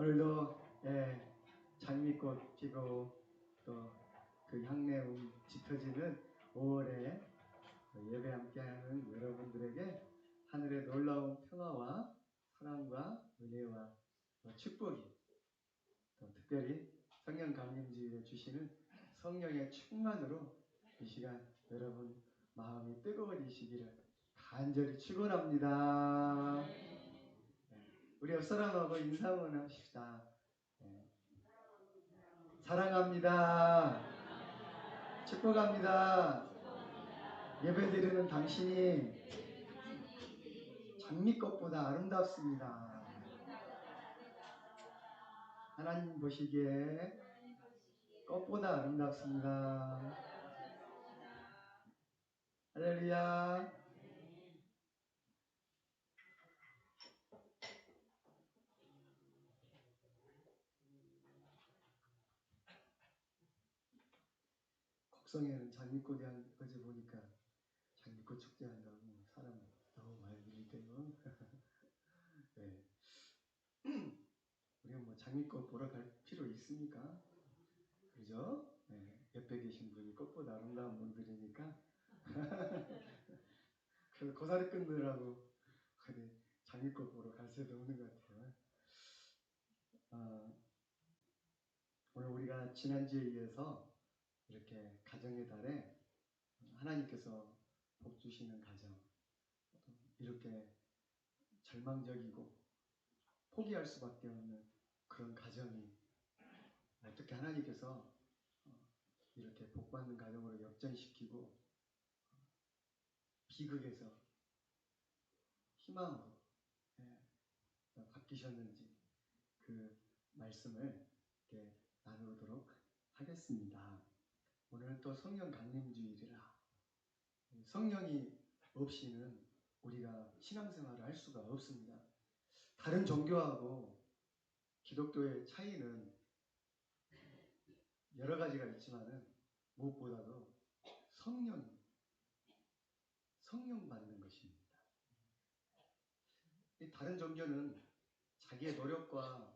오늘도 장미꽃 피고 또 그 향내음 짙어지는 5월에 예배 함께하는 여러분들에게 하늘의 놀라운 평화와 사랑과 은혜와 축복이 또 특별히 성령 강림주일에 주시는 성령의 충만으로 이 시간 여러분 마음이 뜨거워지시기를 간절히 축원합니다. 우리 옆사람하고 인사 한번 합시다. 사랑합니다. 축복합니다. 예배드리는 당신이 장미꽃보다 아름답습니다. 하나님 보시기에 꽃보다 아름답습니다. 할렐루야. 곡성에는 장미꽃이 어제 보니까 장미꽃 축제한다고 사람 너무 많이 밀리대요. 네. 우리가 뭐 장미꽃 보러 갈 필요 있습니까? 그죠? 네. 옆에 계신 분이 꽃보다 아름다운 분들이니까 그래서 고사리 끊느라고 장미꽃 보러 갈 새도 없는 것 같아요. 오늘 우리가 지난주에 이어서 이렇게 가정의 달에 하나님께서 복 주시는 가정, 이렇게 절망적이고 포기할 수밖에 없는 그런 가정이 어떻게 하나님께서 이렇게 복받는 가정으로 역전시키고 비극에서 희망으로 바뀌셨는지 그 말씀을 이렇게 나누도록 하겠습니다. 오늘 또 성령 강림주일이라 성령이 없이는 우리가 신앙생활을 할 수가 없습니다. 다른 종교하고 기독교의 차이는 여러 가지가 있지만은 무엇보다도 성령 받는 것입니다. 다른 종교는 자기의 노력과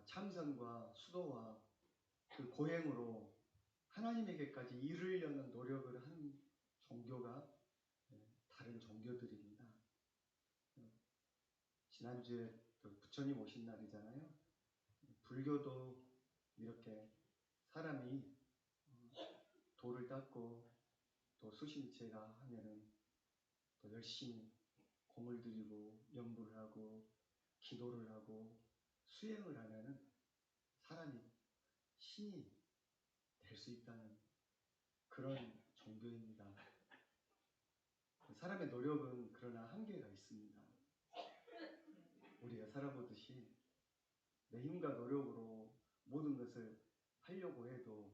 참선과 수도와 그 고행으로 하나님에게까지 이르려는 노력을 한 종교가 다른 종교들입니다. 지난주에 부처님 오신 날이잖아요. 불교도 이렇게 사람이 도를 닦고 또 수심체가 하면은 또 열심히 공을 들이고 연부를 하고 기도를 하고 수행을 하면은 사람이 신이 될 수 있다는 그런 종교입니다. 사람의 노력은 그러나 한계가 있습니다. 우리가 살아보듯이 내 힘과 노력으로 모든 것을 하려고 해도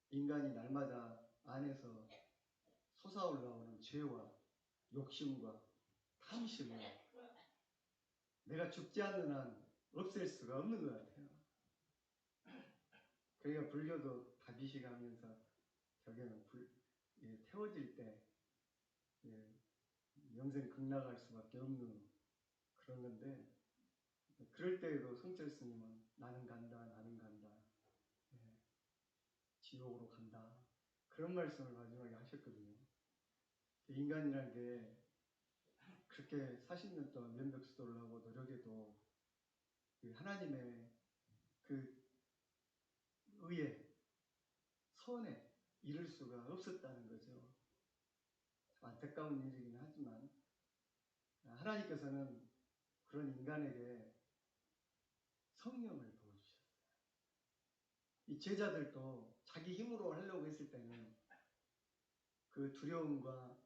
인간이 날마다 안에서 솟아올라오는 죄와 욕심과 탐심을 내가 죽지 않는 한 없앨 수가 없는 것 같아요. 그러니까 불교도 다비시 가면서 저게는 태워질 때 영생 극락할 수밖에 없는 그런 건데, 그럴 때에도 성철 스님은 나는 간다 지옥으로 간다 그런 말씀을 마지막에 하셨거든요. 인간이란 게 그렇게 40년 동안 면벽수도를 하고 노력해도 하나님의 그 의에 선에 이룰 수가 없었다는 거죠. 참 안타까운 일이긴 하지만 하나님께서는 그런 인간에게 성령을 부어주셨어요. 이 제자들도 자기 힘으로 하려고 했을 때는 그 두려움과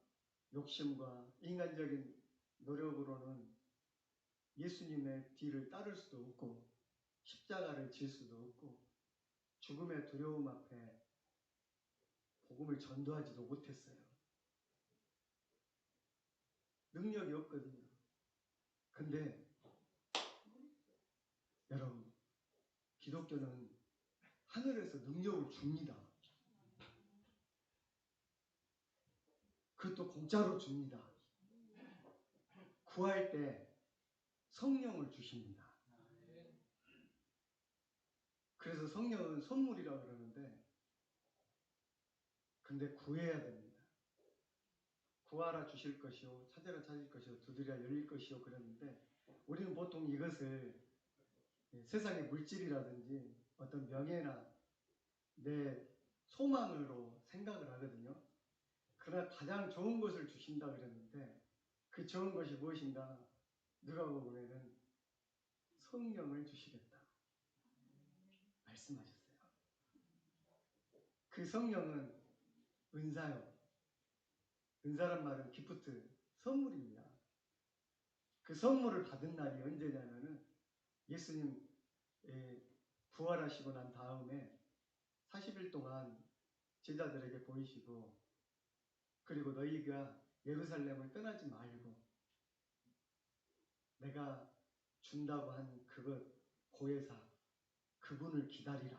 욕심과 인간적인 노력으로는 예수님의 뒤를 따를 수도 없고 십자가를 질 수도 없고 죽음의 두려움 앞에 복음을 전도하지도 못했어요. 능력이 없거든요. 근데 여러분, 기독교는 하늘에서 능력을 줍니다. 그것도 공짜로 줍니다. 구할 때 성령을 주십니다. 그래서 성령은 선물이라고 그러는데, 근데 구해야 됩니다. 구하라 주실 것이요, 찾으라 찾을 것이요, 두드리라 열릴 것이요 그러는데, 우리는 보통 이것을 세상의 물질이라든지 어떤 명예나 내 소망으로 생각을 하거든요. 그러나 가장 좋은 것을 주신다 그랬는데, 그 좋은 것이 무엇인가? 누가복음에는 성령을 주시겠다 말씀하셨어요. 그 성령은 은사요. 은사란 말은 기프트, 선물입니다. 그 선물을 받은 날이 언제냐면은 예수님 부활하시고 난 다음에 40일 동안 제자들에게 보이시고, 그리고 너희가 예루살렘을 떠나지 말고 내가 준다고 한 그것 보혜사, 그분을 기다리라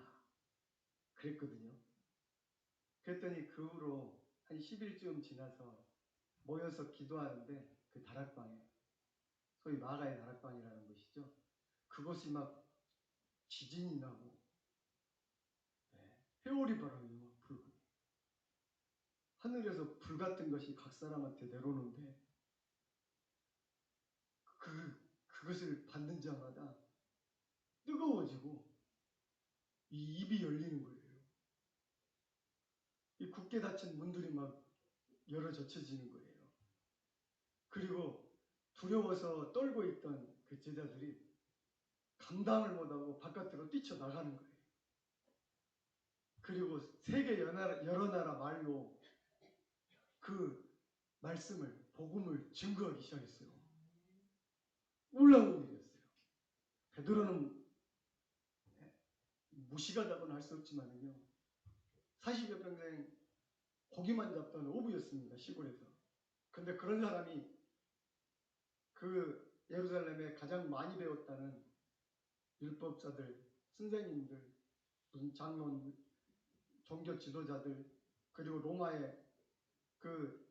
그랬거든요. 그랬더니 그 후로 한 10일쯤 지나서 모여서 기도하는데, 그 다락방에, 소위 마가의 다락방이라는 곳이죠. 그곳이 막 지진이 나고 회오리 바람이 막 불고 하늘에서 불 같은 것이 각 사람한테 내려오는데, 그것을 받는 자마다 뜨거워지고 이 입이 열리는 거예요. 이 굳게 닫힌 문들이 막 열어 젖혀지는 거예요. 그리고 두려워서 떨고 있던 그 제자들이 감당을 못하고 바깥으로 뛰쳐나가는 거예요. 그리고 세계 여러 나라 말로 그 말씀을, 복음을 증거하기 시작했어요. 놀라운 일이었어요. 베드로는 무시가다고는 할 수 없지만요, 40여 평생 고기만 잡던 어부였습니다, 시골에서. 근데 그런 사람이 그 예루살렘에 가장 많이 배웠다는 율법자들, 선생님들, 무슨 장로들, 종교 지도자들, 그리고 로마의 그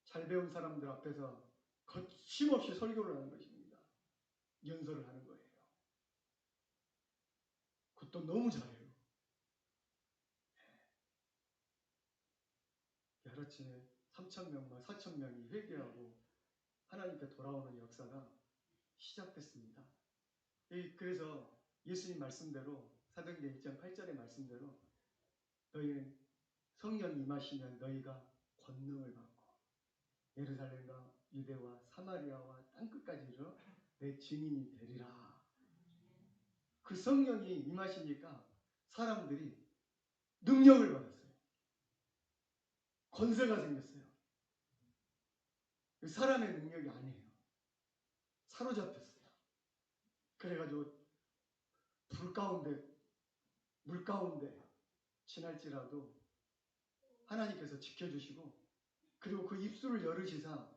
잘 배운 사람들 앞에서 거침없이 설교를 하는 것입니다. 연설을 하는 거예요. 그것도 너무 잘해요. 하루아침에 3,000명, 4,000명이 회개하고 하나님께 돌아오는 역사가 시작됐습니다. 그래서 예수님 말씀대로, 사도행전 1장 8절의 말씀대로 너희는 성령 임하시면 너희가 권능을 받고 예루살렘과 유대와 사마리아와 땅끝까지 이르러 내 증인이 되리라. 그 성령이 임하시니까 사람들이 능력을 받았어요. 권세가 생겼어요. 사람의 능력이 아니에요. 사로잡혔어요. 그래가지고 불 가운데, 물 가운데 지날지라도 하나님께서 지켜주시고, 그리고 그 입술을 열으시사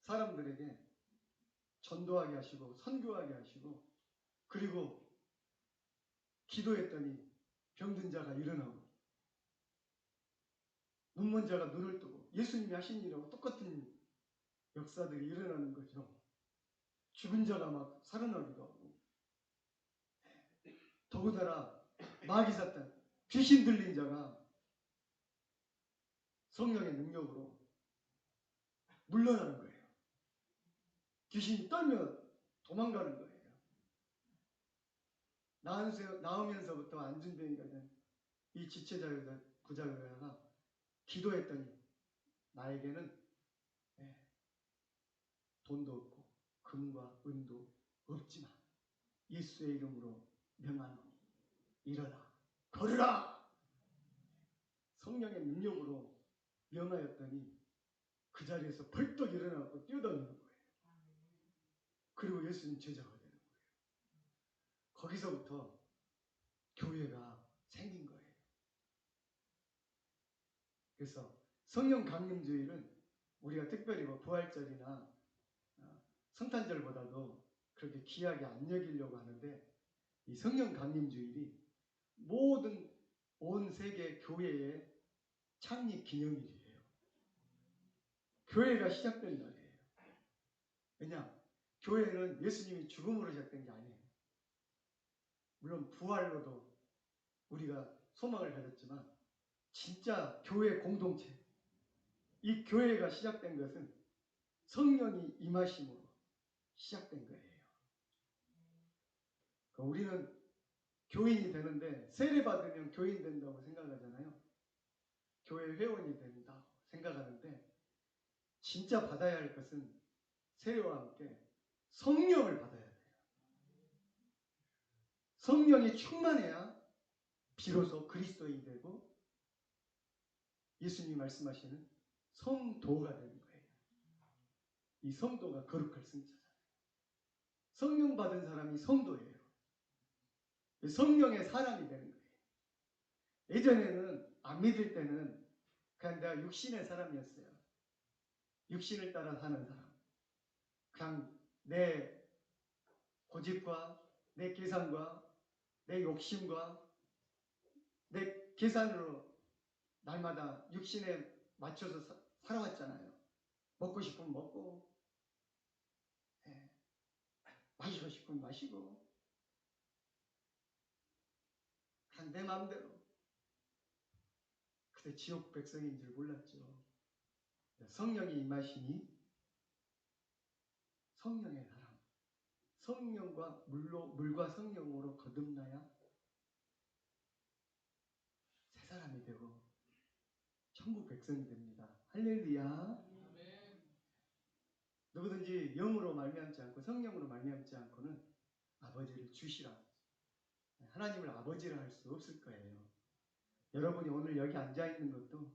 사람들에게 전도하게 하시고 선교하게 하시고, 그리고 기도했더니 병든 자가 일어나고 눈먼 자가 눈을 뜨고, 예수님이 하신 일하고 똑같은 역사들이 일어나는 거죠. 죽은 자가 막 살아나기도 하고, 더군다나 마귀 사탄, 귀신 들린 자가 성령의 능력으로 물러나는 거예요. 귀신이 떨면 도망가는 거예요. 나오면서부터 안진뱅이가 이 지체자유자 부자유자가 기도했더니 나에게는 돈도 없고 금과 은도 없지만 예수의 이름으로 명하노니 일어나 걸으라. 성령의 능력으로 명하였더니 그 자리에서 벌떡 일어나고 뛰어다니는 거예요. 그리고 예수님 제자가 되는 거예요. 거기서부터 교회가 생긴 거예요. 그래서 성령 강림주일은 우리가 특별히 부활절이나 성탄절보다도 그렇게 귀하게 안 여기려고 하는데, 이 성령 강림주일이 모든 온 세계 교회의 창립 기념일이에요. 교회가 시작된 날이에요. 왜냐? 교회는 예수님이 죽음으로 시작된 게 아니에요. 물론 부활로도 우리가 소망을 가졌지만 진짜 교회 공동체, 이 교회가 시작된 것은 성령이 임하심으로 시작된 거예요. 우리는 교인이 되는데 세례 받으면 교인 된다고 생각하잖아요. 교회 회원이 된다고 생각하는데 진짜 받아야 할 것은 세례와 함께 성령을 받아야 돼요. 성령이 충만해야 비로소 그리스도인이 되고 예수님이 말씀하시는 성도가 되는 거예요. 이 성도가 거룩할 승자잖아요. 성령 받은 사람이 성도예요. 성령의 사람이 되는 거예요. 예전에는 안 믿을 때는 그냥 내가 육신의 사람이었어요. 육신을 따라 사는 사람. 그냥 내 고집과 내 계산과 내 욕심과 내 계산으로 날마다 육신에 맞춰서 살아왔잖아요. 먹고 싶으면 먹고, 마시고 싶으면 마시고, 그냥 내 마음대로. 그때 지옥 백성인 줄 몰랐죠. 성령이 임하시니 성령의 사람, 성령과 물과 성령으로 거듭나야 새 사람이 되고 천국 백성이 됩니다. 할렐루야. 누구든지 영으로 말미암지 않고 성령으로 말미암지 않고는 아버지를 주시라. 하나님을 아버지라 할 수 없을 거예요. 여러분이 오늘 여기 앉아 있는 것도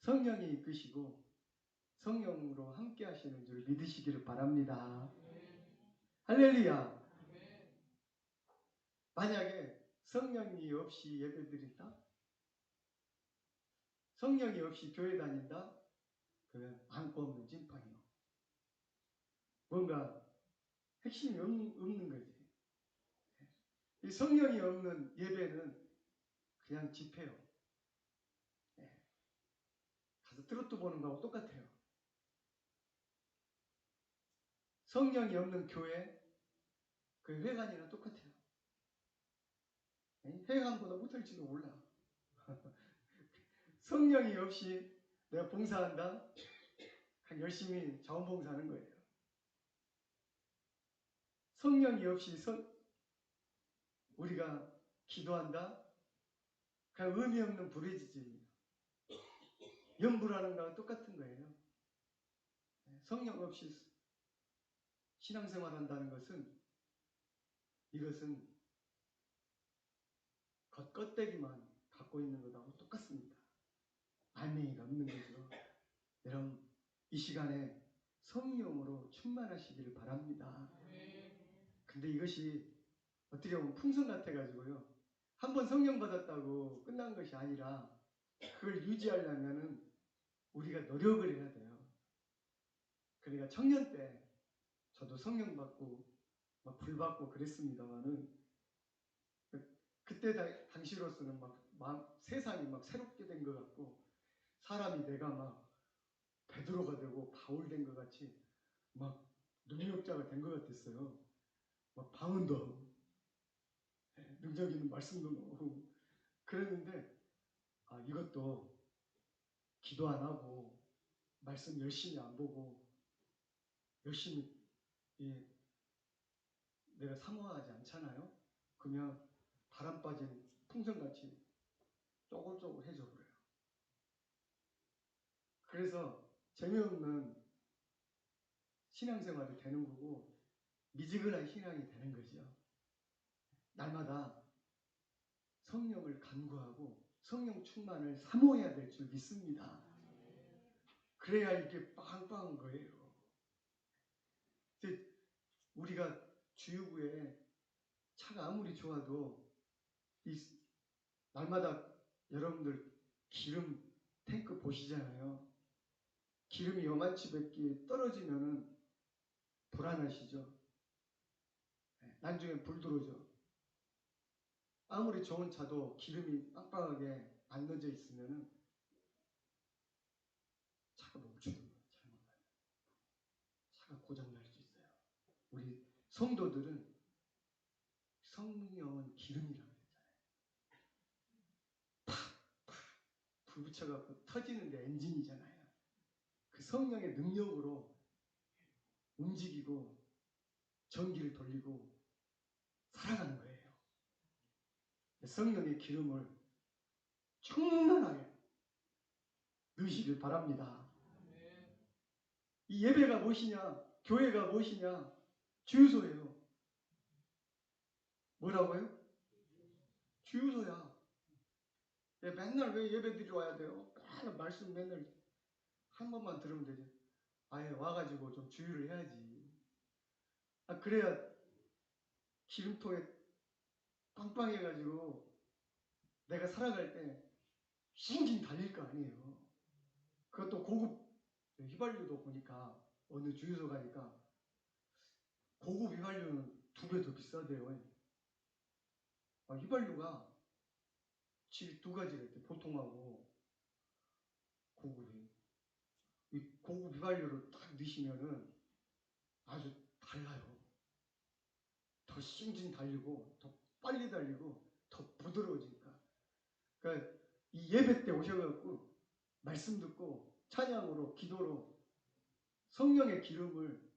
성령이 이끄시고 성령으로 함께 하시는 줄 믿으시기를 바랍니다. 할렐루야. 만약에 성령이 없이 예배 드린다? 성령이 없이 교회 다닌다? 그건 안고 없는 찐빵이요. 뭔가 핵심이 없는 거지. 이 성령이 없는 예배는 그냥 집회요. 가서 트로트 보는 거하고 똑같아요. 성령이 없는 교회, 그 회관이랑 똑같아요. 회관보다 못할지도 몰라. 성령이 없이 내가 봉사한다? 그냥 열심히 자원봉사하는 거예요. 성령이 없이 우리가 기도한다? 그냥 의미 없는 부르짖음이에요. 연부라는 거랑 똑같은 거예요. 성령 없이 신앙생활 한다는 것은 이것은 겉껍데기만 갖고 있는 것하고 똑같습니다. 알맹이가 없는 거죠. 여러분 이 시간에 성령으로 충만하시기를 바랍니다. 근데 이것이 어떻게 보면 풍선 같아가지고요. 한번 성령 받았다고 끝난 것이 아니라 그걸 유지하려면은 우리가 노력을 해야 돼요. 그러니까 청년 때 저도 성령 받고 막 불 받고 그랬습니다만은 그때 당시로서는 막 세상이 막 새롭게 된 것 같고 사람이 내가 막 베드로가 되고 바울 된 것 같이 막 능력자가 된 것 같았어요. 막 방언도 하고 능력 있는 말씀도 나오고 그랬는데 이것도 기도 안 하고 말씀 열심히 안 보고 열심히 내가 사모하지 않잖아요. 그러면 바람 빠진 풍선같이 쪼글쪼글해져 버려요. 그래서 재미없는 신앙생활이 되는 거고 미지근한 신앙이 되는 거죠. 날마다 성령을 간구하고 성령 충만을 사모해야 될 줄 믿습니다. 그래야 이게 빵빵한 거예요. 우리가 주유구에 차가 아무리 좋아도 날마다 여러분들 기름 탱크 보시잖아요. 기름이 요만치 몇 떨어지면은 불안하시죠? 나중에 불 들어오죠. 아무리 좋은 차도 기름이 빵빵하게 안 넣어져 있으면은 차가 멈추는 거예요. 잘못하면. 차가 고장날 수 있어요. 우리 성도들은 성령은 기름이라고 했잖아요. 불 붙여갖고 터지는 게 엔진이잖아요. 그 성령의 능력으로 움직이고 전기를 돌리고 살아가는 거예요. 성령의 기름을 충만하게 넣으시길 바랍니다. 이 예배가 무엇이냐? 교회가 무엇이냐? 주유소예요. 뭐라고요? 주유소야. 맨날 왜 예배 드리러 와야 돼요? 맨날 말씀 맨날 한 번만 들으면 되지. 아예 와가지고 좀 주유를 해야지. 그래야 기름통에 빵빵해가지고 내가 살아갈 때 싱싱 달릴 거 아니에요. 그것도 고급 휘발유도 보니까 어느 주유소 가니까 고급 휘발유는 2배 더 비싸대요. 휘발유가 질 2가지가 있대. 보통하고 고급이. 이 고급 휘발유를 딱 넣으시면은 아주 달라요. 더 싱싱 달리고 더 빨리 달리고 더 부드러워지니까. 그러니까 이 예배 때 오셔갖고 말씀 듣고 찬양으로 기도로 성령의 기름을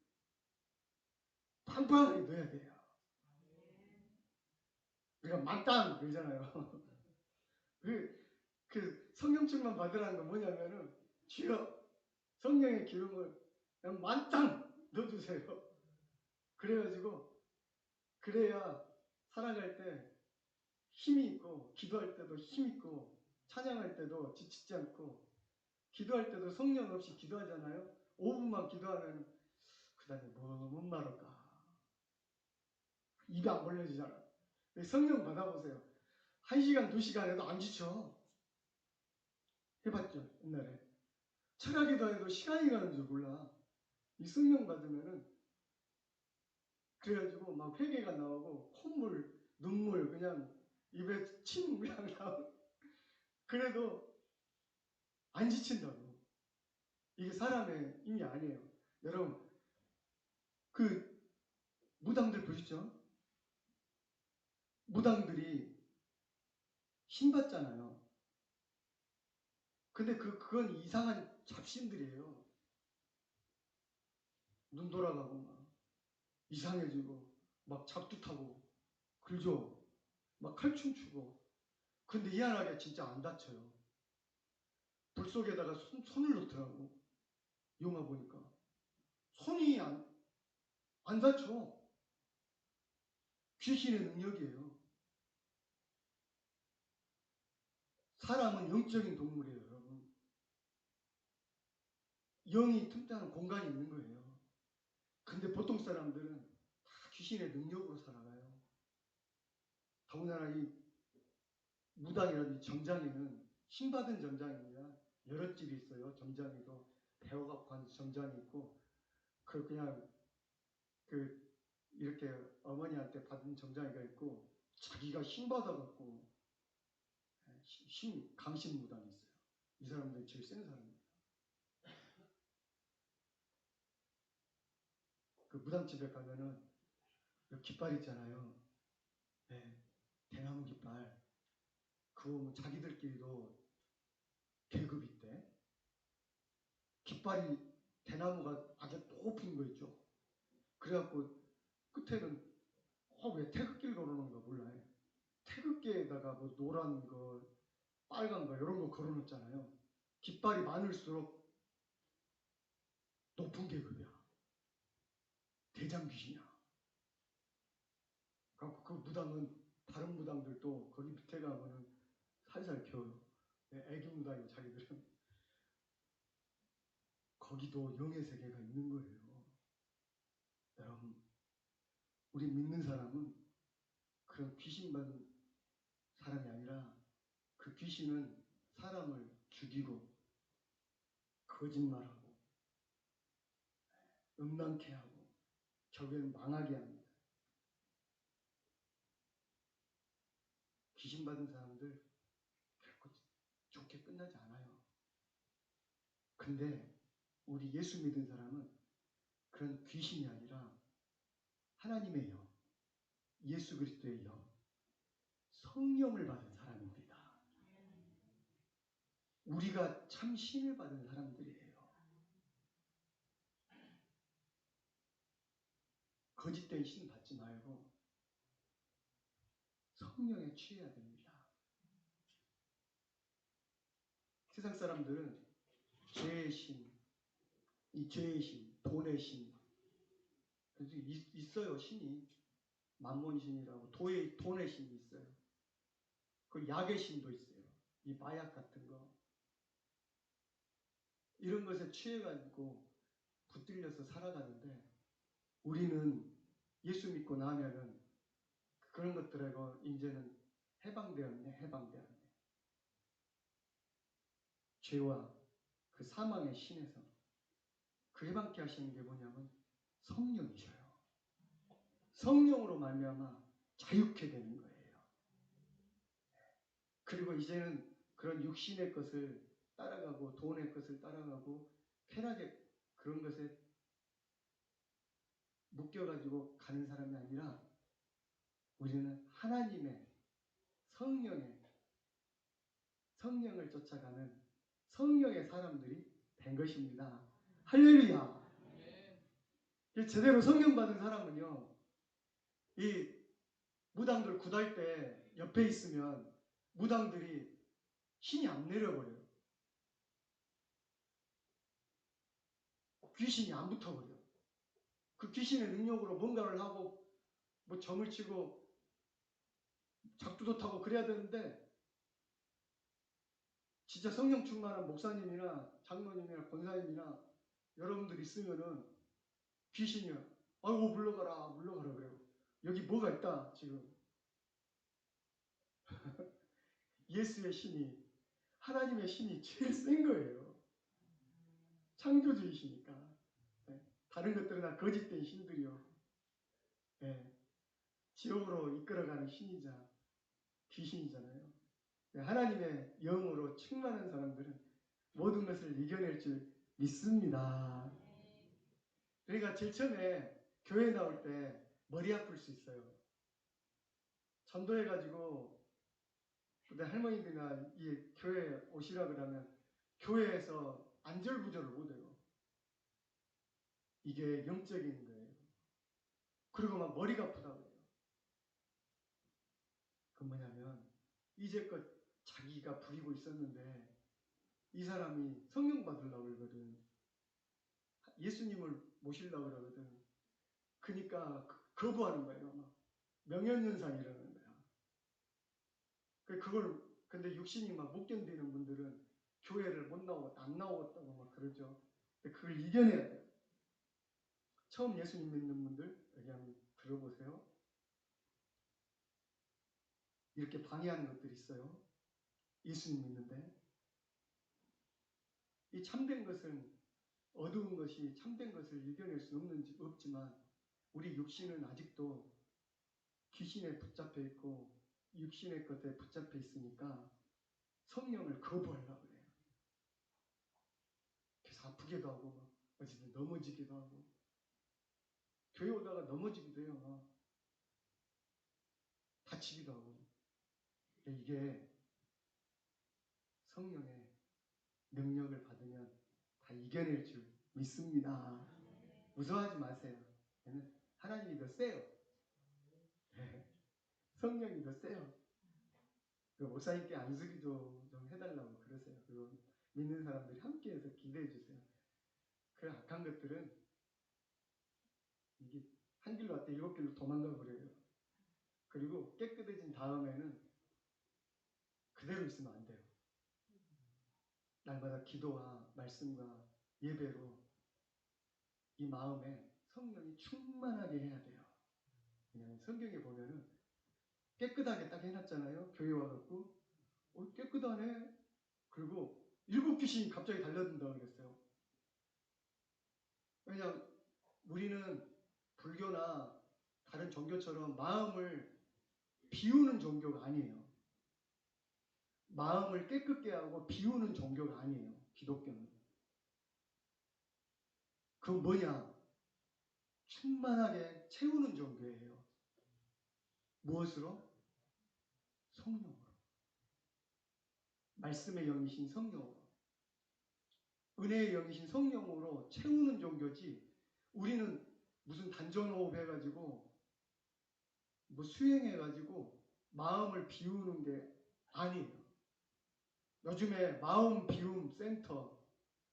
빵빵하게 넣어야 돼요. 우리가 만땅 그러잖아요. 그 성령충만 받으라는 건 뭐냐면은 주여 성령의 기름을 그냥 만땅 넣어주세요. 그래가지고 그래야 살아갈 때 힘이 있고 기도할 때도 힘 있고 찬양할 때도 지치지 않고 기도할 때도 성령 없이 기도하잖아요. 5분만 기도하면 그 다음에 뭔 말할까? 입이 안 벌려지잖아. 성령 받아보세요. 1시간, 2시간 해도 안 지쳐. 해봤죠, 옛날에. 철학기도 해도 시간이 가는 줄 몰라. 이 성령 받으면은 그래가지고 막 회개가 나오고 콧물, 눈물 그냥 입에 침 그냥 나오고 그래도 안 지친다고. 이게 사람의 힘이 아니에요. 여러분 그 무당들 보시죠? 무당들이 힘 받잖아요. 근데 그건 이상한 잡신들이에요. 눈 돌아가고 막 이상해지고 막 잡두타고 그러죠. 막 칼춤 추고. 근데 희한하게 진짜 안 다쳐요. 불 속에다가 손을 넣더라고. 영화 보니까. 손이 안 다쳐. 귀신의 능력이에요. 사람은 영적인 동물이에요, 여러분. 영이 틈타는 공간이 있는 거예요. 근데 보통 사람들은 다 귀신의 능력으로 살아가요. 더군다나 이 무당이라든지 점장이는 신받은 점장입니다. 여러 집이 있어요. 점장이도 배워갖고 한 점장이 있고 그냥 이렇게 어머니한테 받은 점장이가 있고 자기가 신받아갖고 강신 무당이 있어요. 이 사람들이 제일 센 사람입니다. 그 무당집에 가면은 그 깃발 있잖아요. 네, 대나무 깃발. 그거 자기들끼리도 계급이 있대. 깃발이 대나무가 아주 높은 거 있죠. 그래갖고 끝에는 왜 태극기를 걸어놓은가 몰라요. 태극기에다가 뭐 노란 거, 빨간 거 이런 거 걸어놓잖아요. 깃발이 많을수록 높은 계급이야. 대장 귀신이야. 그 무당은 다른 무당들도 거기 밑에 가면은 살살 겨요. 애기 무당이고 자기들은 거기도 영의 세계가 있는 거예요. 여러분, 우리 믿는 사람은 그런 귀신 받은 사람이 아니라 그 귀신은 사람을 죽이고 거짓말하고 음란케 하고 결국에는 망하게 합니다. 귀신 받은 사람들 결코 좋게 끝나지 않아요. 근데 우리 예수 믿은 사람은 그런 귀신이 아니라 하나님의 영, 예수 그리스도의 영, 성령을 받은 사람입니다. 우리가 참 신을 받은 사람들이에요. 거짓된 신 받지 말고 성령에 취해야 됩니다. 세상 사람들은 죄의 신, 이 죄의 신, 돈의 신, 그래서 있어요. 신이 만몬 신이라고 돈의 신이 있어요. 그 약의 신도 있어요. 이 마약 같은 거 이런 것에 취해가지고 붙들려서 살아가는데 우리는 예수 믿고 나면은 그런 것들하고 이제는 해방되었네. 죄와 그 사망의 신에서 그 해방케 하시는 게 뭐냐면 성령이셔요. 성령으로 말미암아 자유케 되는 거예요. 그리고 이제는 그런 육신의 것을 따라가고 돈의 것을 따라가고 쾌락의 그런 것에 묶여가지고 가는 사람이 아니라 우리는 하나님의 성령을 쫓아가는 성령의 사람들이 된 것입니다. 할렐루야. 제대로 성령 받은 사람은요, 이 무당들 굿할 때 옆에 있으면 무당들이 힘이 안 내려버려요. 귀신이 안 붙어버려요. 그 귀신의 능력으로 뭔가를 하고 뭐 점을 치고 작두도 타고 그래야 되는데 진짜 성령 충만한 목사님이나 장로님이나 권사님이나 여러분들 있으면은 귀신이요. 아이고 물러가라 그래요. 여기 뭐가 있다 지금. 예수의 신이 하나님의 신이 제일 센 거예요. 창조주이시니까. 네. 다른 것들은 다 거짓된 신들이요. 네. 지옥으로 이끌어가는 신이자 귀신이잖아요. 네. 하나님의 영으로 충만한 사람들은 모든 것을 이겨낼 줄 믿습니다. 그러니까 제일 처음에 교회 나올 때 머리 아플 수 있어요. 전도해가지고 근데 할머니들이나 이 교회 오시라 그러면 교회에서 안절부절을 못해요. 이게 영적인 거예요. 그리고 막 머리가 아프다고 해요. 그 뭐냐면 이제껏 자기가 부리고 있었는데 이 사람이 성령 받으려고 그러거든. 예수님을 모시려고 그러거든. 그러니까 거부하는 거예요. 막 명연현상이 일어나는 거야. 근데 육신이 막 못 견디는 분들은 교회를 안 나오겠다고 막 그러죠. 근데 그걸 이겨내야 돼요. 처음 예수님 믿는 분들 여기 한번 들어보세요. 이렇게 방해하는 것들이 있어요. 예수님 믿는데 이 참된 것은 어두운 것이 참된 것을 이겨낼 수는 없지만 우리 육신은 아직도 귀신에 붙잡혀 있고 육신의 것에 붙잡혀 있으니까 성령을 거부하려고 그래요. 그래서 아프기도 하고 막 어쨌든 넘어지기도 하고 교회 오다가 넘어지기도 해요. 막 다치기도 하고 이게 성령의 능력을 받으면 다 이겨낼 줄 믿습니다. 무서워하지 마세요. 얘는 하나님이 더 세요. 성령이 더 세요. 그 목사님께 안수기도 좀 해달라고 그러세요. 그리고 믿는 사람들이 함께해서 기도해 주세요. 그 악한 것들은 이게 한 길로 왔다 7길로 도망가 버려요. 그리고 깨끗해진 다음에는 그대로 있으면 안 돼요. 날마다 기도와 말씀과 예배로 이 마음에 성령이 충만하게 해야 돼요. 왜냐하면 성경에 보면은 깨끗하게 딱 해놨잖아요. 교회 와갖고 깨끗하네. 그리고 7 귀신이 갑자기 달려든다고 그랬어요. 왜냐하면 우리는 불교나 다른 종교처럼 마음을 비우는 종교가 아니에요. 마음을 깨끗게 하고 비우는 종교가 아니에요. 기독교는. 그건 뭐냐? 충만하게 채우는 종교예요. 무엇으로? 성령으로. 말씀의 영이신 성령으로, 은혜의 영이신 성령으로 채우는 종교지, 우리는 무슨 단전호흡 해가지고 뭐 수행해가지고 마음을 비우는 게 아니에요. 요즘에 마음 비움 센터,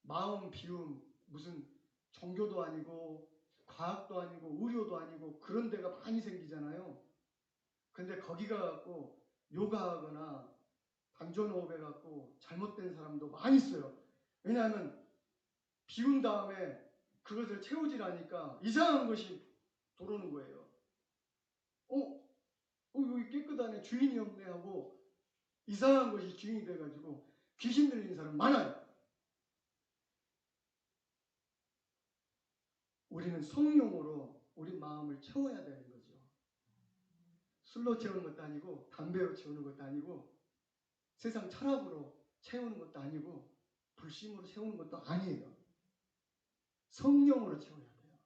마음 비움 무슨 종교도 아니고 과학도 아니고 의료도 아니고 그런 데가 많이 생기잖아요. 근데 거기 가갖고 요가하거나 단전호흡 해갖고 잘못된 사람도 많이 있어요. 왜냐하면 비운 다음에 그것을 채우질 않으니까 이상한 것이 들어오는 거예요. 여기 깨끗하네, 주인이 없네 하고 이상한 것이 주인이 돼가지고 귀신 들리는 사람 많아요. 우리는 성령으로 우리 마음을 채워야 되는 거죠. 술로 채우는 것도 아니고 담배로 채우는 것도 아니고 세상 철학으로 채우는 것도 아니고 불심으로 채우는 것도 아니에요. 성령으로 채워야 돼요.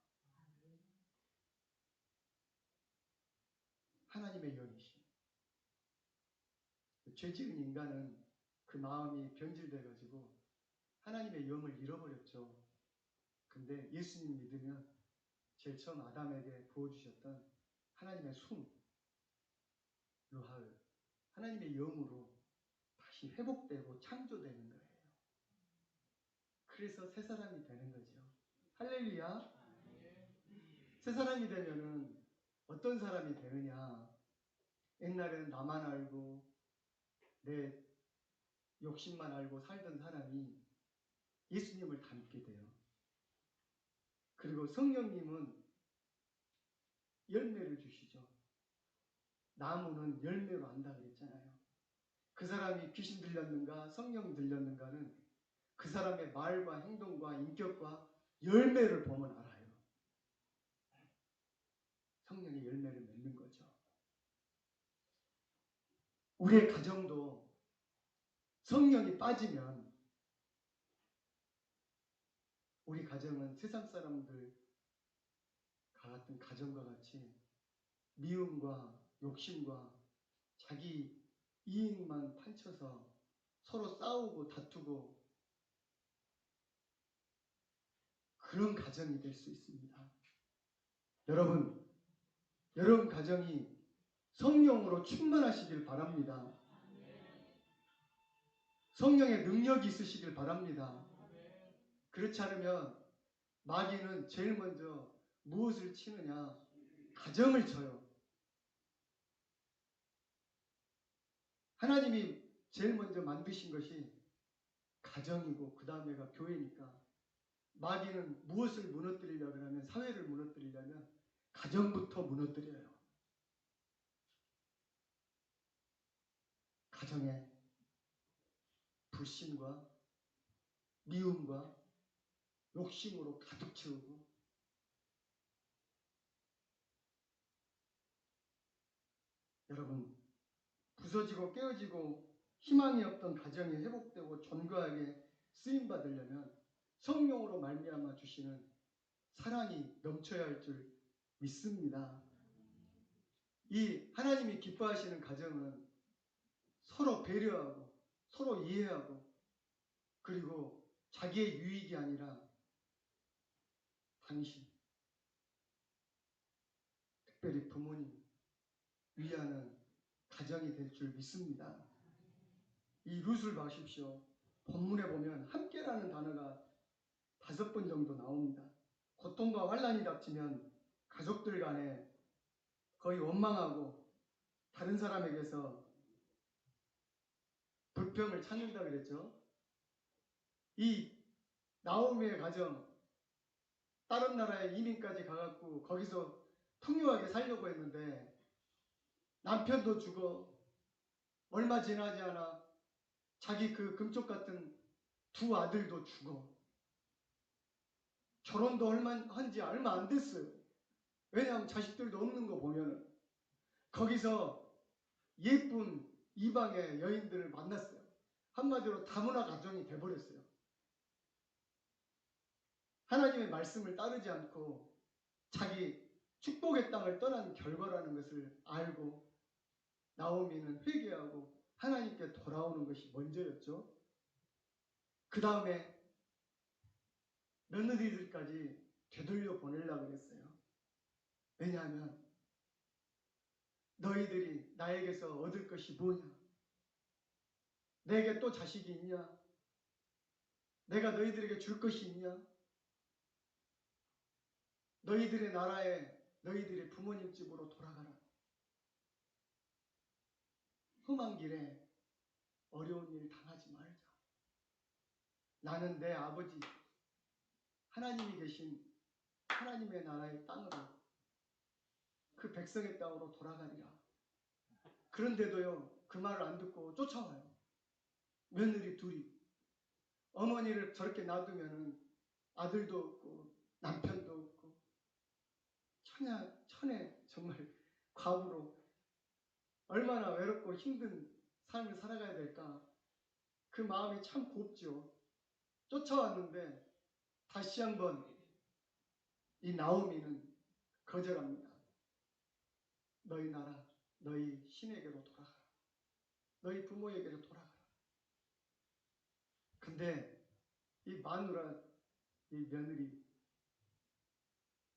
하나님의 영이시. 죄지은 인간은 그 마음이 변질돼가지고 하나님의 영을 잃어버렸죠. 근데 예수님 믿으면 제일 처음 아담에게 부어주셨던 하나님의 숨, 루하을, 하나님의 영으로 다시 회복되고 창조되는 거예요. 그래서 새 사람이 되는 거죠. 할렐루야. 새 사람이 되면은 어떤 사람이 되느냐. 옛날에는 나만 알고 내 욕심만 알고 살던 사람이 예수님을 닮게 돼요. 그리고 성령님은 열매를 주시죠. 나무는 열매로 안다 그랬잖아요. 그 사람이 귀신 들렸는가 성령 들렸는가는 그 사람의 말과 행동과 인격과 열매를 보면 알아요. 성령의 열매를 맺는 거죠. 우리의 가정도 성령이 빠지면 우리 가정은 세상 사람들과 같은 가정과 같이 미움과 욕심과 자기 이익만 판쳐서 서로 싸우고 다투고 그런 가정이 될 수 있습니다. 여러분 가정이 성령으로 충만하시길 바랍니다. 성령의 능력이 있으시길 바랍니다. 그렇지 않으면 마귀는 제일 먼저 무엇을 치느냐? 가정을 쳐요. 하나님이 제일 먼저 만드신 것이 가정이고 그 다음에가 교회니까 마귀는 무엇을 무너뜨리려고 하면 사회를 무너뜨리려면 가정부터 무너뜨려요. 가정에 불신과 미움과 욕심으로 가득 채우고 여러분 부서지고 깨어지고 희망이 없던 가정이 회복되고 존귀하게 쓰임받으려면 성령으로 말미암아 주시는 사랑이 넘쳐야 할 줄 믿습니다. 이 하나님이 기뻐하시는 가정은 서로 배려하고 서로 이해하고 그리고 자기의 유익이 아니라 당신, 특별히 부모님 위하는 가정이 될 줄 믿습니다. 이 룻을 보십시오. 본문에 보면 함께라는 단어가 5번 정도 나옵니다. 고통과 환난이 닥치면 가족들 간에 거의 원망하고 다른 사람에게서 불평을 찾는다 그랬죠. 이 나오미의 가정 다른 나라에 이민까지 가갖고 거기서 풍요하게 살려고 했는데 남편도 죽어 얼마 지나지 않아 자기 그 금쪽 같은 2 아들도 죽어. 결혼도 한지 얼마 안 됐어요. 왜냐하면 자식들도 없는 거 보면은 거기서 예쁜 이방의 여인들을 만났어요. 한마디로 다문화 가정이 돼버렸어요. 하나님의 말씀을 따르지 않고 자기 축복의 땅을 떠난 결과라는 것을 알고 나오미는 회개하고 하나님께 돌아오는 것이 먼저였죠. 그 다음에 며느리들까지 되돌려 보내려고 했어요. 왜냐하면 너희들이 나에게서 얻을 것이 뭐냐? 내게 또 자식이 있냐? 내가 너희들에게 줄 것이 있냐? 너희들의 나라에 너희들의 부모님 집으로 돌아가라. 험한 길에 어려운 일 당하지 말자. 나는 내 아버지 하나님이 계신 하나님의 나라의 땅으로 그 백성의 땅으로 돌아가리라. 그런데도요 그 말을 안 듣고 쫓아와요. 며느리 둘이. 어머니를 저렇게 놔두면은 아들도 없고 남편도 없고 천에 정말 과부로 얼마나 외롭고 힘든 삶을 살아가야 될까. 그 마음이 참 곱죠. 쫓아왔는데 다시 한번 이 나오미는 거절합니다. 너희 나라, 너희 신에게로 돌아가라. 너희 부모에게로 돌아가라. 근데 이 마누라, 이 며느리,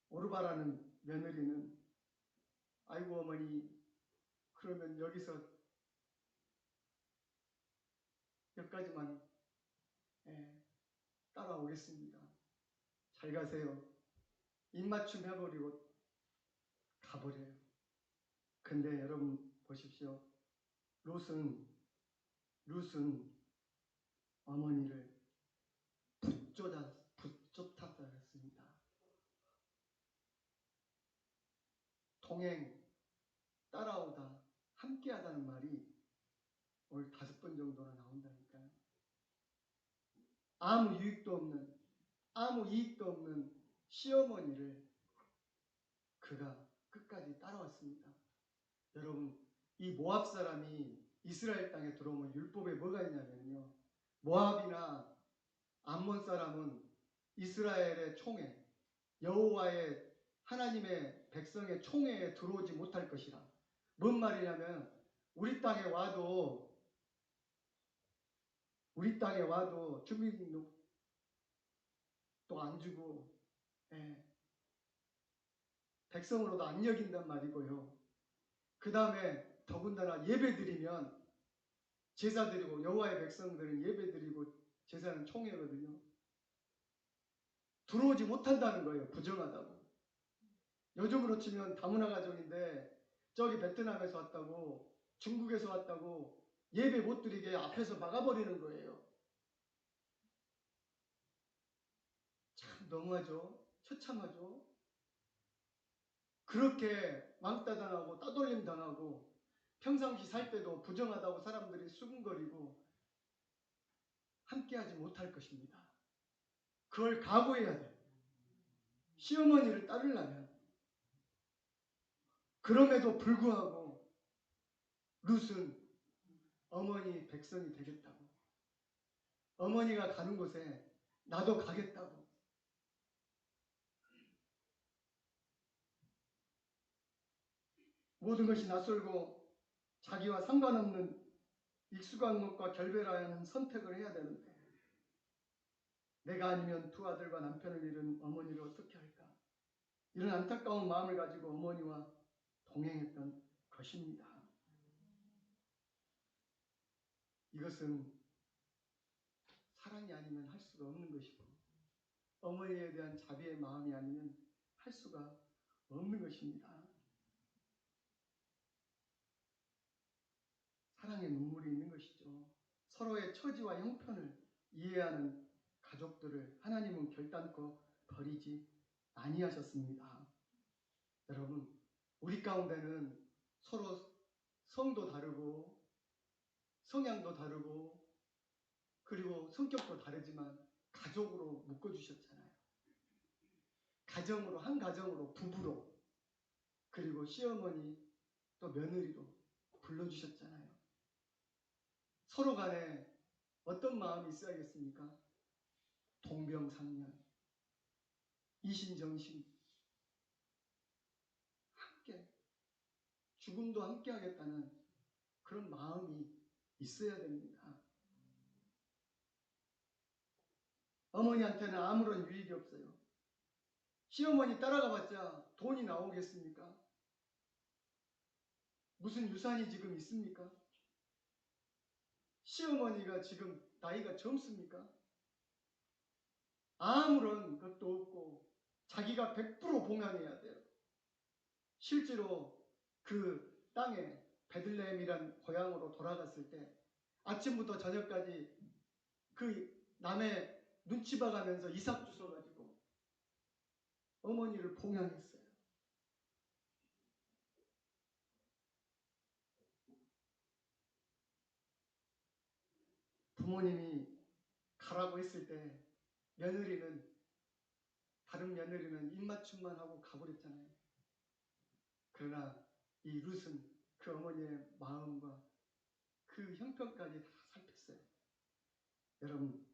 오르바라는 며느리는 아이고 어머니 그러면 여기서 몇 가지만 따라오겠습니다. 잘 가세요. 입맞춤 해버리고 가버려요. 근데 여러분 보십시오. 룻은 어머니를 붙쫓았다 했습니다. 동행, 따라오다, 함께하다는 말이 오늘 5번 정도나 나온다니까요. 아무 유익도 없는, 아무 이익도 없는 시어머니를 그가 끝까지 따라왔습니다. 여러분, 이 모압 사람이 이스라엘 땅에 들어오면 율법에 뭐가 있냐면요. 모압이나 암몬 사람은 이스라엘의 총회, 여호와의 하나님의 백성의 총회에 들어오지 못할 것이라. 뭔 말이냐면 우리 땅에 와도 주민등록도 안 주고 백성으로도 안 여긴단 말이고요. 그 다음에 더군다나 예배드리면 제사드리고 여호와의 백성들은 예배드리고 제사는 총회거든요. 들어오지 못한다는 거예요. 부정하다고. 요즘으로 치면 다문화 가정인데 저기 베트남에서 왔다고 중국에서 왔다고 예배 못 드리게 앞에서 막아버리는 거예요. 참 너무하죠. 처참하죠. 그렇게 왕따 당하고 따돌림 당하고 평상시 살 때도 부정하다고 사람들이 수군거리고 함께하지 못할 것입니다. 그걸 각오해야 돼. 시어머니를 따르려면. 그럼에도 불구하고 룻은 어머니 백성이 되겠다고. 어머니가 가는 곳에 나도 가겠다고. 모든 것이 낯설고 자기와 상관없는 익숙한 것과 결별해야 하는 선택을 해야 되는데 내가 아니면 두 아들과 남편을 잃은 어머니를 어떻게 할까? 이런 안타까운 마음을 가지고 어머니와 동행했던 것입니다. 이것은 사랑이 아니면 할 수가 없는 것이고 어머니에 대한 자비의 마음이 아니면 할 수가 없는 것입니다. 사랑의 눈물이 있는 것이죠. 서로의 처지와 형편을 이해하는 가족들을 하나님은 결단코 버리지 아니하셨습니다. 여러분, 우리 가운데는 서로 성도 다르고 성향도 다르고 그리고 성격도 다르지만 가족으로 묶어주셨잖아요. 가정으로, 한 가정으로, 부부로, 그리고 시어머니 또 며느리로 불러주셨잖아요. 서로 간에 어떤 마음이 있어야겠습니까? 동병상련, 이신정신, 함께 죽음도 함께 하겠다는 그런 마음이 있어야 됩니다. 어머니한테는 아무런 유익이 없어요. 시어머니 따라가봤자 돈이 나오겠습니까? 무슨 유산이 지금 있습니까? 시어머니가 지금 나이가 젊습니까? 아무런 것도 없고 자기가 100% 봉양해야 돼요. 실제로 그 땅에 베들레헴이란 고향으로 돌아갔을 때 아침부터 저녁까지 그 남의 눈치 봐가면서 이삭 주워가지고 어머니를 봉양했어요. 부모님이 가라고 했을 때 다른 며느리는 입맞춤만 하고 가버렸잖아요. 그러나 이 룻은 그 어머니의 마음과 그 형편까지 다 살폈어요. 여러분,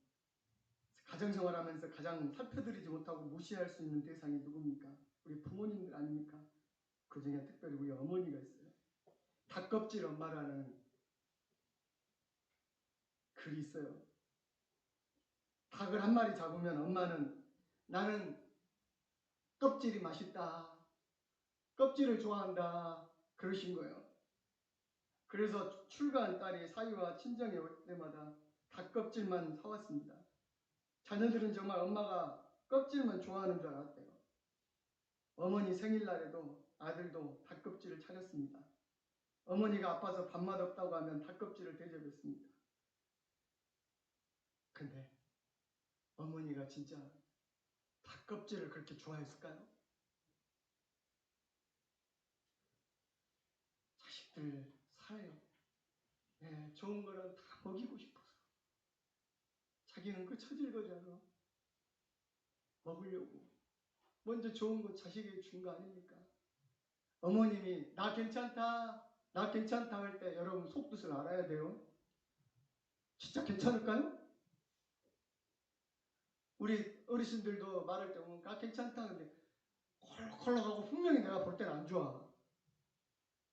가정생활하면서 가장 살펴드리지 못하고 무시할 수 있는 대상이 누굽니까? 우리 부모님들 아닙니까? 그 중에 특별히 우리 어머니가 있어요. 닭껍질 엄마라는 글이 있어요. 닭을 한 마리 잡으면 엄마는 나는 껍질이 맛있다. 껍질을 좋아한다. 그러신 거예요. 그래서 출가한 딸이 사위와 친정에 올 때마다 닭껍질만 사왔습니다. 자녀들은 정말 엄마가 껍질만 좋아하는 줄 알았대요. 어머니 생일날에도 아들도 닭껍질을 차렸습니다. 어머니가 아파서 밥맛 없다고 하면 닭껍질을 대접했습니다. 근데 어머니가 진짜 닭껍질을 그렇게 좋아했을까요? 자식들 살아요. 네, 좋은 거는 다 먹이고 싶어서. 자기는 그 처질거리하러 먹으려고 먼저 좋은 거 자식에게 준 거 아닙니까? 어머님이 나 괜찮다 할 때 여러분 속뜻을 알아야 돼요. 진짜 괜찮을까요? 우리 어르신들도 말할 때 보면 나 괜찮다 근데 콜록콜록하고 분명히 내가 볼 때는 안 좋아.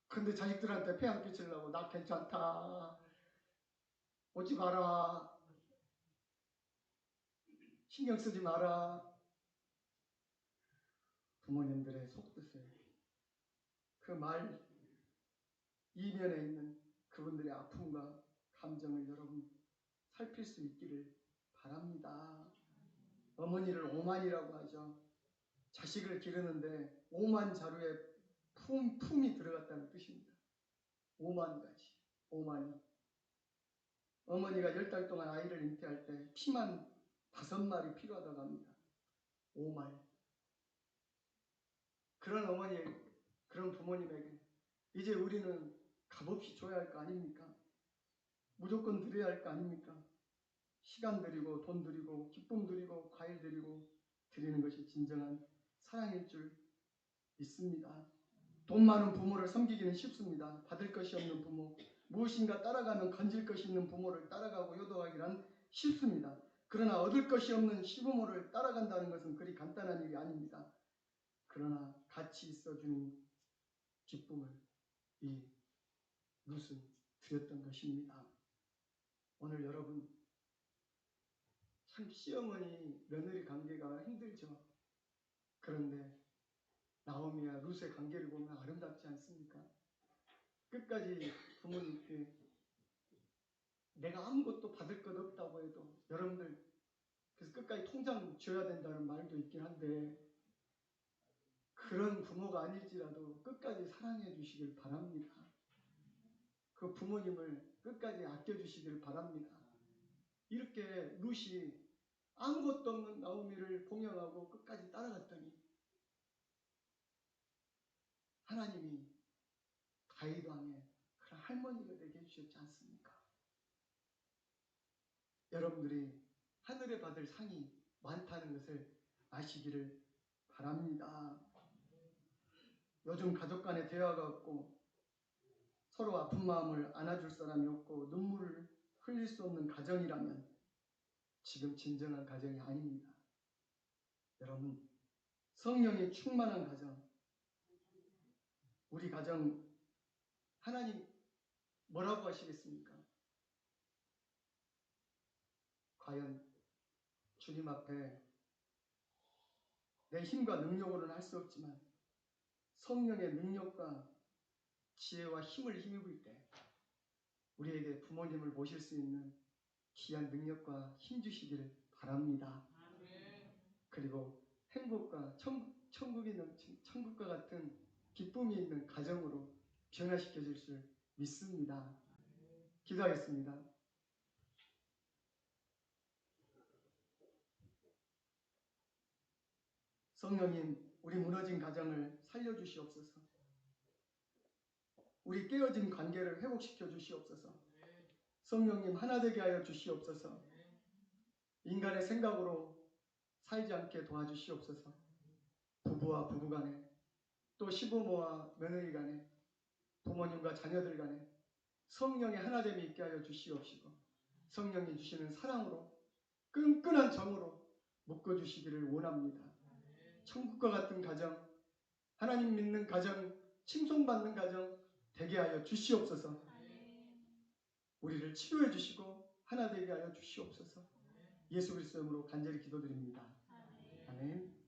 근데 자식들한테 폐안 끼치려고 나 괜찮다 오지 마라 신경 쓰지 마라. 부모님들의 속뜻을 그 말 이면에 있는 그분들의 아픔과 감정을 여러분 살필 수 있기를 바랍니다. 어머니를 오만이라고 하죠. 자식을 기르는데 오만 자루에 품이 들어갔다는 뜻입니다. 오만가지, 오만이. 어머니가 10달 동안 아이를 잉태할 때 피만 5마리 필요하다고 합니다. 5마리. 그런 어머니, 그런 부모님에게 이제 우리는 값없이 줘야 할 거 아닙니까? 무조건 드려야 할 거 아닙니까? 시간 드리고 돈 드리고 기쁨 드리고 과일 드리고 드리는 것이 진정한 사랑일 줄 믿습니다. 돈 많은 부모를 섬기기는 쉽습니다. 받을 것이 없는 부모, 무엇인가 따라가면 건질 것이 있는 부모를 따라가고 효도하기란 쉽습니다. 그러나 얻을 것이 없는 시부모를 따라간다는 것은 그리 간단한 일이 아닙니다. 그러나 같이 있어주는 기쁨을 이 룻은 드렸던 것입니다. 오늘 여러분 참 시어머니 며느리 관계가 힘들죠. 그런데 나오미와 룻의 관계를 보면 아름답지 않습니까? 끝까지 부모님께 내가 아무것도 받을 것 없다고 해도 여러분들 그래서 끝까지 통장 줘야 된다는 말도 있긴 한데 그런 부모가 아닐지라도 끝까지 사랑해 주시길 바랍니다. 그 부모님을 끝까지 아껴주시길 바랍니다. 이렇게 룻이 아무것도 없는 나오미를 봉양하고 끝까지 따라갔더니 하나님이 다윗 왕의 그런 할머니가 되게 해주셨지 않습니까? 여러분들이 하늘에 받을 상이 많다는 것을 아시기를 바랍니다. 요즘 가족 간의 대화가 없고 서로 아픈 마음을 안아줄 사람이 없고 눈물을 흘릴 수 없는 가정이라면 지금 진정한 가정이 아닙니다. 여러분, 성령이 충만한 가정, 우리 가정 하나님 뭐라고 하시겠습니까? 과연 주님 앞에 내 힘과 능력으로는 할 수 없지만 성령의 능력과 지혜와 힘을 힘입을 때 우리에게 부모님을 모실 수 있는 귀한 능력과 힘 주시기를 바랍니다. 그리고 행복과 천국과 같은 기쁨이 있는 가정으로 변화시켜 줄 줄 믿습니다. 기도하겠습니다. 성령님, 우리 무너진 가정을 살려주시옵소서. 우리 깨어진 관계를 회복시켜 주시옵소서. 성령님, 하나 되게 하여 주시옵소서. 인간의 생각으로 살지 않게 도와주시옵소서. 부부와 부부 간에, 또 시부모와 며느리 간에, 부모님과 자녀들 간에 성령의 하나됨이 있게 하여 주시옵시고, 성령이 주시는 사랑으로 끈끈한 정으로 묶어주시기를 원합니다. 천국과 같은 가정, 하나님 믿는 가정, 칭송받는 가정 되게 하여 주시옵소서. 우리를 치료해 주시고 하나 되게 하여 주시옵소서. 예수 그리스도의 이름으로 간절히 기도드립니다. 아멘.